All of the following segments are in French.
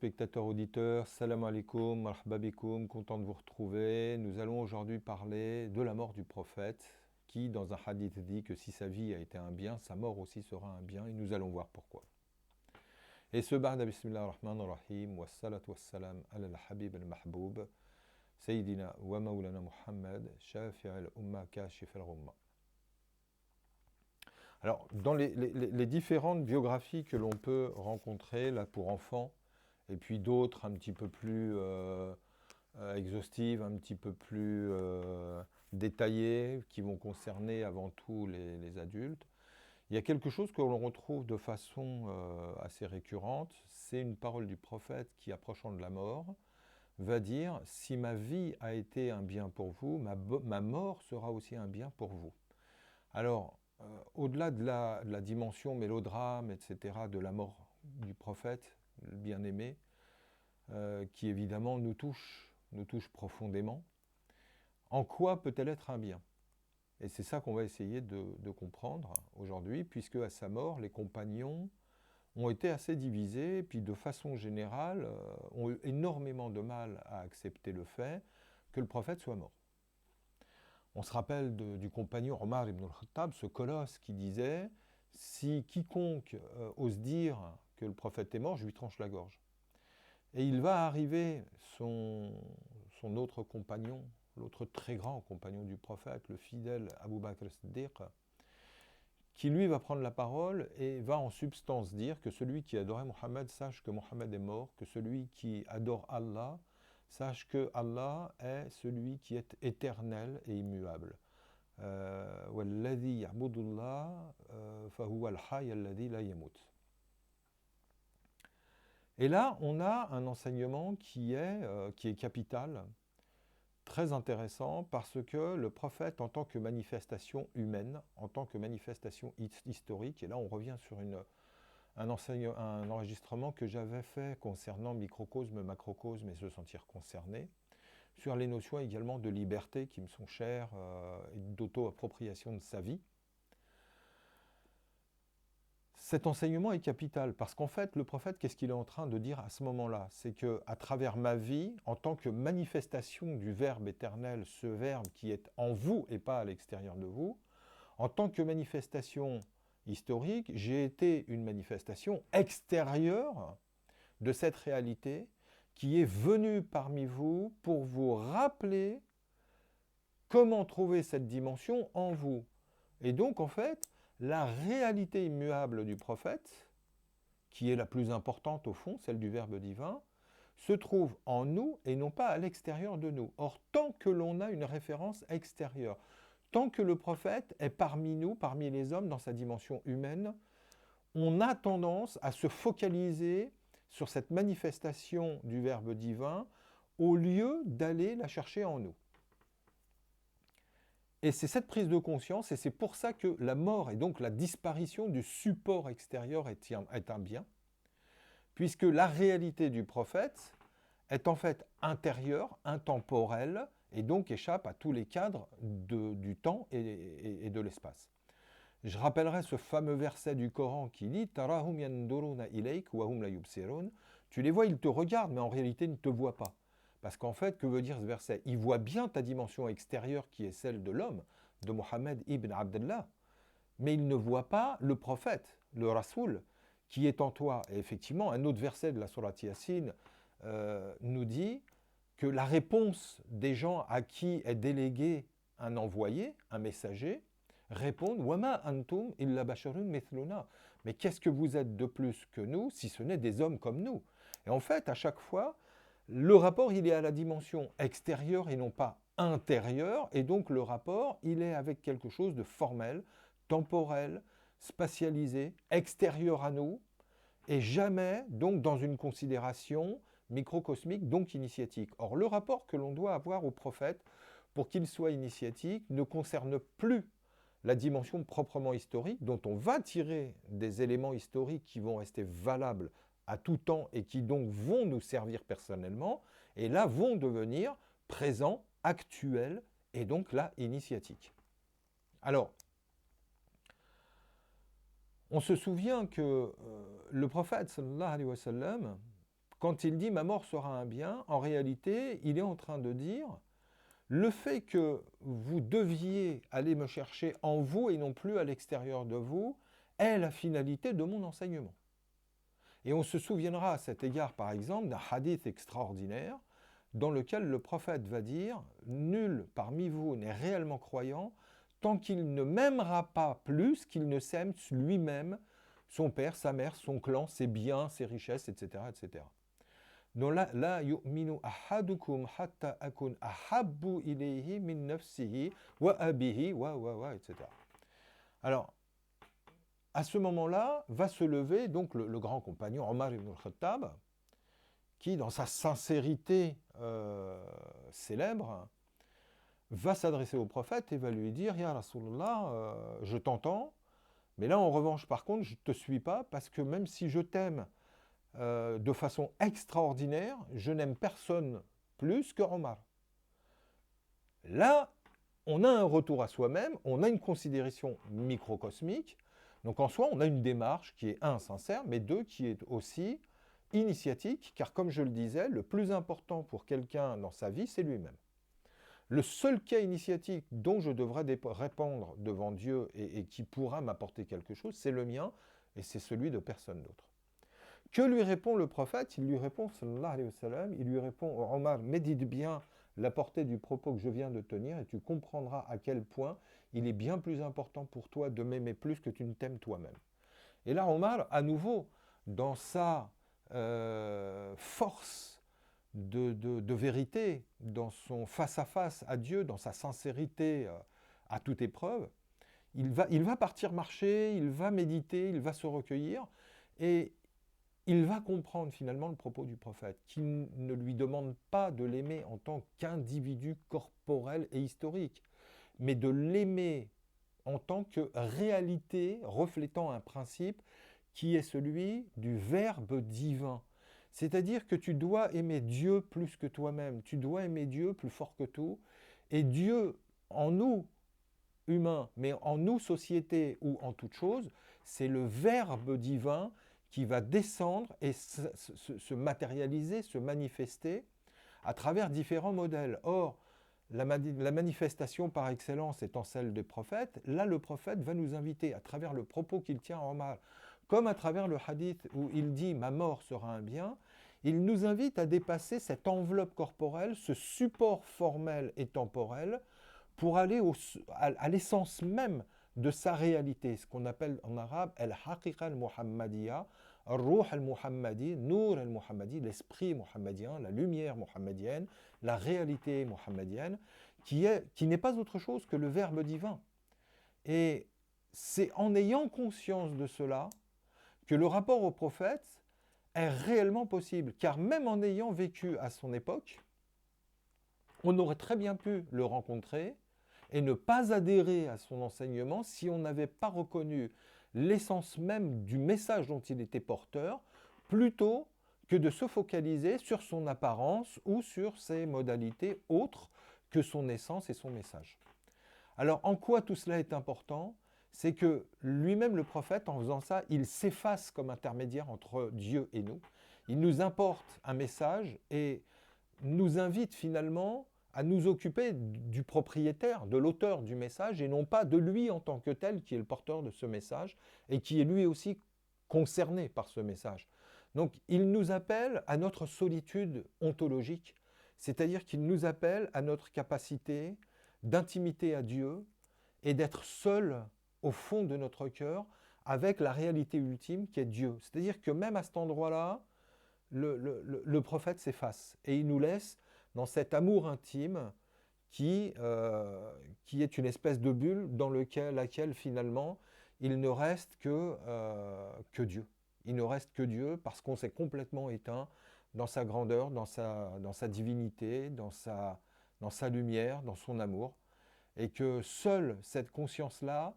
téléspectateurs, auditeurs, salam alaikum, marhaba bikoum, content de vous retrouver. Nous allons aujourd'hui parler de la mort du prophète, qui dans un hadith dit que si sa vie a été un bien, sa mort aussi sera un bien, et nous allons voir pourquoi. Et ce ba'da bismillah ar-Rahman ar-Rahim, wa salatu wa salam ala al-Habib al-Mahboub, Sayyidina wa Maulana Muhammad, Shafi' al-Umma, Kashif al-Rumma. Alors, dans les différentes biographies que l'on peut rencontrer là pour enfants, et puis d'autres un petit peu plus exhaustives, un petit peu plus détaillées, qui vont concerner avant tout les adultes, il y a quelque chose que l'on retrouve de façon assez récurrente, c'est une parole du prophète qui, approchant de la mort, va dire « Si ma vie a été un bien pour vous, ma mort sera aussi un bien pour vous ». Alors, au-delà de la dimension mélodrame, etc., de la mort du prophète, le bien-aimé, qui évidemment nous touche profondément, en quoi peut-elle être un bien? Et c'est ça qu'on va essayer de comprendre aujourd'hui, puisque à sa mort, les compagnons ont été assez divisés, et puis de façon générale, ont eu énormément de mal à accepter le fait que le prophète soit mort. On se rappelle du compagnon Omar ibn al-Khattab, ce colosse qui disait « Si quiconque ose dire que le prophète est mort, je lui tranche la gorge ». Et il va arriver son autre compagnon, l'autre très grand compagnon du prophète, le fidèle Abu Bakr as-Siddiq, qui lui va prendre la parole et va en substance dire que celui qui adorait Mohammed sache que Mohammed est mort, que celui qui adore Allah sache que Allah est celui qui est éternel et immuable. وَالَّذِي يَعْبُدُ اللَّهَ فَهُوَ الْحَيَّ الَّذِي لَا يَمُوتُ. Et là, on a un enseignement qui est capital, très intéressant, parce que le prophète, en tant que manifestation humaine, en tant que manifestation historique, et là on revient sur un enregistrement que j'avais fait concernant microcosme, macrocosme et se sentir concerné, sur les notions également de liberté qui me sont chères et d'auto-appropriation de sa vie. Cet enseignement est capital parce qu'en fait, le prophète, qu'est-ce qu'il est en train de dire à ce moment-là? C'est qu'à travers ma vie, en tant que manifestation du Verbe éternel, ce Verbe qui est en vous et pas à l'extérieur de vous, en tant que manifestation historique, j'ai été une manifestation extérieure de cette réalité qui est venue parmi vous pour vous rappeler comment trouver cette dimension en vous. Et donc, en fait, la réalité immuable du prophète, qui est la plus importante au fond, celle du Verbe divin, se trouve en nous et non pas à l'extérieur de nous. Or, tant que l'on a une référence extérieure, tant que le prophète est parmi nous, parmi les hommes, dans sa dimension humaine, on a tendance à se focaliser sur cette manifestation du Verbe divin au lieu d'aller la chercher en nous. Et c'est cette prise de conscience, et c'est pour ça que la mort et donc la disparition du support extérieur est un bien, puisque la réalité du prophète est en fait intérieure, intemporelle, et donc échappe à tous les cadres du temps et de l'espace. Je rappellerai ce fameux verset du Coran qui dit « Tarahum yanduruna ilayk wa hum la yubsirun » Tu les vois, ils te regardent, mais en réalité, ils ne te voient pas. Parce qu'en fait, que veut dire ce verset? Il voit bien ta dimension extérieure qui est celle de l'homme, de Mohammed ibn Abdallah, mais il ne voit pas le prophète, le Rasoul, qui est en toi. Et effectivement, un autre verset de la Sourate Yassine nous dit que la réponse des gens à qui est délégué un envoyé, un messager, répondent « Wama antum illa basharun mithluna » Mais qu'est-ce que vous êtes de plus que nous, si ce n'est des hommes comme nous? Et en fait, à chaque fois, le rapport, il est à la dimension extérieure et non pas intérieure, et donc le rapport, il est avec quelque chose de formel, temporel, spatialisé, extérieur à nous, et jamais donc dans une considération microcosmique, donc initiatique. Or, le rapport que l'on doit avoir au prophète, pour qu'il soit initiatique, ne concerne plus la dimension proprement historique, dont on va tirer des éléments historiques qui vont rester valables à tout temps et qui donc vont nous servir personnellement, et là vont devenir présents, actuels, et donc là, initiatiques. Alors, on se souvient que le prophète, sallallahu alayhi wa sallam, quand il dit « ma mort sera un bien », en réalité, il est en train de dire le fait que vous deviez aller me chercher en vous et non plus à l'extérieur de vous est la finalité de mon enseignement. Et on se souviendra à cet égard, par exemple, d'un hadith extraordinaire dans lequel le prophète va dire « Nul parmi vous n'est réellement croyant tant qu'il ne m'aimera pas plus qu'il ne s'aime lui-même, son père, sa mère, son clan, ses biens, ses richesses, etc. etc. » Donc là, la yu'minu ahadukum hatta akun ahabbu ilayhi min nafsihi wa abihi wa etc. Alors, à ce moment-là, va se lever donc le grand compagnon Omar ibn al-Khattab, qui, dans sa sincérité célèbre, va s'adresser au prophète et va lui dire « Ya Rasulallah, je t'entends, mais là, en revanche, par contre, je ne te suis pas, parce que même si je t'aime de façon extraordinaire, je n'aime personne plus que Omar. » Là, on a un retour à soi-même, on a une considération microcosmique, donc en soi, on a une démarche qui est, un, sincère, mais deux, qui est aussi initiatique, car comme je le disais, le plus important pour quelqu'un dans sa vie, c'est lui-même. Le seul cas initiatique dont je devrais répondre devant Dieu et qui pourra m'apporter quelque chose, c'est le mien, et c'est celui de personne d'autre. Que lui répond le prophète? Il lui répond, sallallahu alayhi wa sallam, il lui répond, Omar, médite bien la portée du propos que je viens de tenir et tu comprendras à quel point il est bien plus important pour toi de m'aimer plus que tu ne t'aimes toi-même. Et là, Omar, à nouveau, dans sa force de vérité, dans son face-à-face à Dieu, dans sa sincérité à toute épreuve, il va partir marcher, il va méditer, il va se recueillir, et il va comprendre finalement le propos du prophète, qui ne lui demande pas de l'aimer en tant qu'individu corporel et historique, mais de l'aimer en tant que réalité reflétant un principe qui est celui du Verbe divin. C'est-à-dire que tu dois aimer Dieu plus que toi-même, tu dois aimer Dieu plus fort que tout, et Dieu en nous, humains, mais en nous, société ou en toute chose, c'est le Verbe divin qui va descendre et se matérialiser, se manifester à travers différents modèles. Or, la manifestation par excellence étant celle des prophètes, là le prophète va nous inviter, à travers le propos qu'il tient en Omar, comme à travers le hadith où il dit « ma mort sera un bien », il nous invite à dépasser cette enveloppe corporelle, ce support formel et temporel, pour aller à l'essence même de sa réalité, ce qu'on appelle en arabe « al-haqiqa al-muhammadiyya », « Ruh al-Muhammadi », « Nur al-Muhammadi », l'esprit muhammadien, la lumière muhammadienne, la réalité muhammadienne, qui n'est pas autre chose que le Verbe divin. Et c'est en ayant conscience de cela que le rapport au prophète est réellement possible, car même en ayant vécu à son époque, on aurait très bien pu le rencontrer et ne pas adhérer à son enseignement si on n'avait pas reconnu l'essence même du message dont il était porteur, plutôt que de se focaliser sur son apparence ou sur ses modalités autres que son essence et son message. Alors, en quoi tout cela est important? C'est que lui-même, le prophète, en faisant ça, il s'efface comme intermédiaire entre Dieu et nous. Il nous importe un message et nous invite finalement à nous occuper du propriétaire, de l'auteur du message, et non pas de lui en tant que tel, qui est le porteur de ce message, et qui est lui aussi concerné par ce message. Donc, il nous appelle à notre solitude ontologique, c'est-à-dire qu'il nous appelle à notre capacité d'intimité à Dieu et d'être seul au fond de notre cœur avec la réalité ultime qui est Dieu. C'est-à-dire que même à cet endroit-là, le prophète s'efface et il nous laisse dans cet amour intime qui est une espèce de bulle dans laquelle finalement il ne reste que Dieu. Il ne reste que Dieu parce qu'on s'est complètement éteint dans sa grandeur, dans sa divinité, dans sa lumière, dans son amour. Et que seule cette conscience-là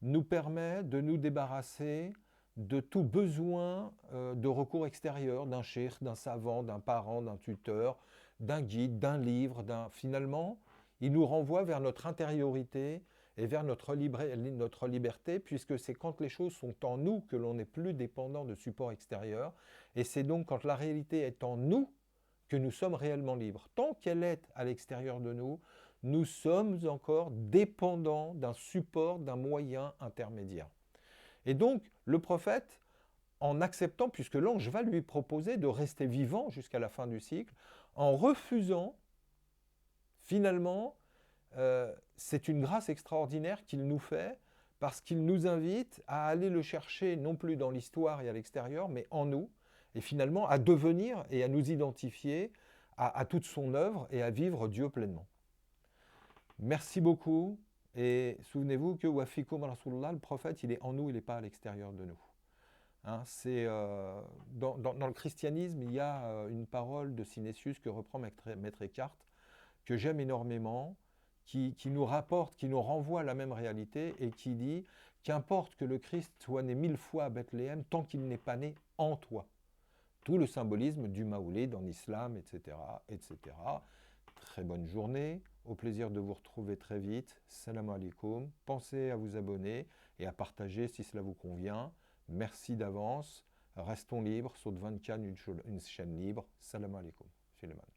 nous permet de nous débarrasser de tout besoin de recours extérieur, d'un cheikh, d'un savant, d'un parent, d'un tuteur, d'un guide, d'un livre. Finalement, il nous renvoie vers notre intériorité et vers notre liberté, puisque c'est quand les choses sont en nous que l'on n'est plus dépendant de supports extérieurs, et c'est donc quand la réalité est en nous que nous sommes réellement libres. Tant qu'elle est à l'extérieur de nous, nous sommes encore dépendants d'un support, d'un moyen intermédiaire. Et donc, le prophète, en acceptant, puisque l'ange va lui proposer de rester vivant jusqu'à la fin du cycle, en refusant, finalement, c'est une grâce extraordinaire qu'il nous fait, parce qu'il nous invite à aller le chercher, non plus dans l'histoire et à l'extérieur, mais en nous, et finalement à devenir et à nous identifier à toute son œuvre et à vivre Dieu pleinement. Merci beaucoup, et souvenez-vous que Wafikum Rasulullah, le prophète, il est en nous, il n'est pas à l'extérieur de nous. Hein, dans le christianisme, il y a une parole de Synesius que reprend Maître Eckhart, que j'aime énormément, qui nous rapporte, qui nous renvoie à la même réalité et qui dit « Qu'importe que le Christ soit né 1000 fois à Bethléem, tant qu'il n'est pas né en toi ». Tout le symbolisme du Maoulid en islam, etc., etc. Très bonne journée, au plaisir de vous retrouver très vite. Salam alaikum. Pensez à vous abonner et à partager si cela vous convient. Merci d'avance. Restons libres. Saute 24, une chaîne libre. Salam alaikum. Suleiman.